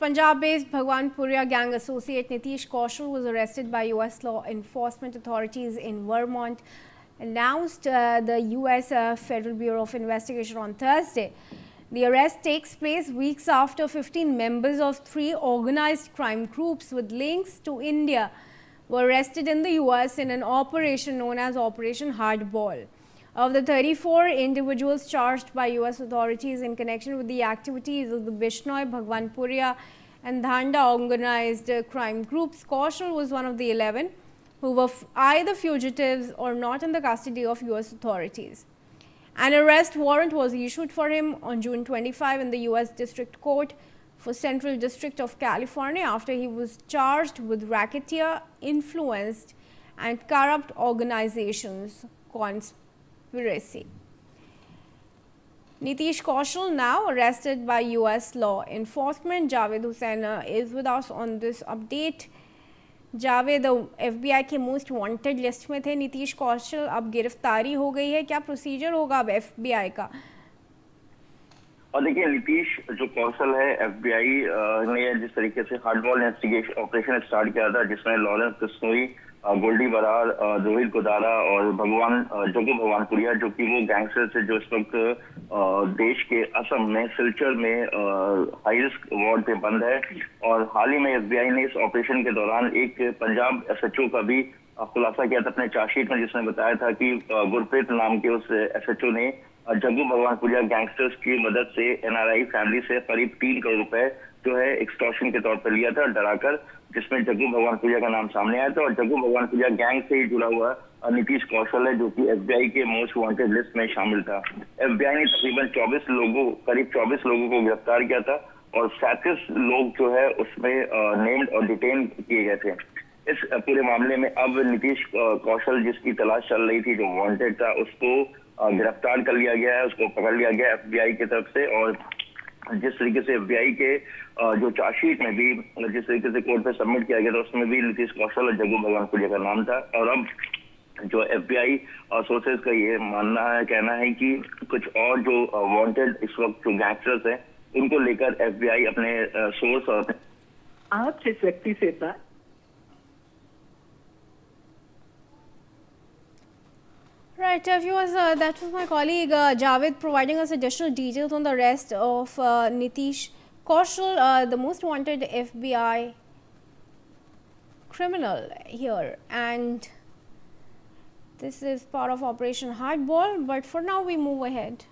Punjab-based Bhagwanpuria gang associate Nitish Kaushal was arrested by U.S. law enforcement authorities in Vermont, announced the U.S. Federal Bureau of Investigation on Thursday. The arrest takes place weeks after 15 members of 3 organized crime groups with links to India were arrested in the U.S. in an operation known as Operation Hardball. Of the 34 individuals charged by U.S. authorities in connection with the activities of the Bishnoi, Bhagwanpuria and Dhanda organized crime groups, Kaushal was one of the 11 who were either fugitives or not in the custody of U.S. authorities. An arrest warrant was issued for him on June 25 in the U.S. District Court for Central District of California after he was charged with racketeer, influenced and corrupt organizations conspiracy. Nitish Kaushal now arrested by U.S. law enforcement. Javed Hussain is with us on this update. Javed, FBI के most wanted list में थे नीतीश कौशल, अब गिरफ्तारी हो गई है, क्या procedure होगा अब FBI का? और देखिए, नीतीश जो कौशल है, FBI ने जिस तरीके से हार्डबॉल इन्वेस्टिगेशन ऑपरेशन स्टार्ट किया था, जिसमें लॉरेंस बिश्नोई, गोल्डी बरार, रोहित गोदारा और जग्गू भगवानपुरिया, जो कि वो गैंगस्टर्स है जो इस वक्त देश के असम में सिलचर में हाई रिस्क वार्ड पे बंद है। और हाल ही में FBI ने इस ऑपरेशन के दौरान एक पंजाब SHO का भी खुलासा किया था अपने चार्जशीट में, जिसने बताया था कि गुरप्रीत नाम के उस SHO ने जग्गू भगवानपुरिया गैंगस्टर्स की मदद से NRI फैमिली से करीब 3 करोड़ रुपए जो है एक्सटॉर्शन के तौर पर लिया था डराकर, जिसमें जग्गू भगवानपुरिया का नाम सामने आया था। और जग्गू भगवानपुरिया गैंग से ही जुड़ा हुआ नीतीश कौशल है, जो कि FBI के मोस्ट वांटेड लिस्ट में शामिल था। FBI ने तकरीबन करीब 24 लोगों को गिरफ्तार किया था और 37 लोग जो है उसमें नेम्ड और डिटेन किए गए थे। इस पूरे मामले में अब नीतीश कौशल, जिसकी तलाश चल रही थी, जो वांटेड था, उसको गिरफ्तार कर लिया गया है, उसको पकड़ लिया गया FBI की तरफ से। और जिस तरीके से FBI के जो चार्जशीट में भी जिस तरीके से कोर्ट पे सबमिट किया गया था, उसमें भी नीतीश कौशल और जग्गू भगवानपुरिया का नाम था। और अब जो FBI सोर्सेज का ये कहना है कि कुछ और जो वांटेड इस वक्त जो गैंगस्टर्स हैं, उनको लेकर FBI अपने सोर्स और आप जिस व्यक्ति से Right, viewers, that was my colleague Javed providing us additional details on the arrest of Nitish Kaushal, the most wanted FBI criminal here, and this is part of Operation Hardball. But for now, we move ahead.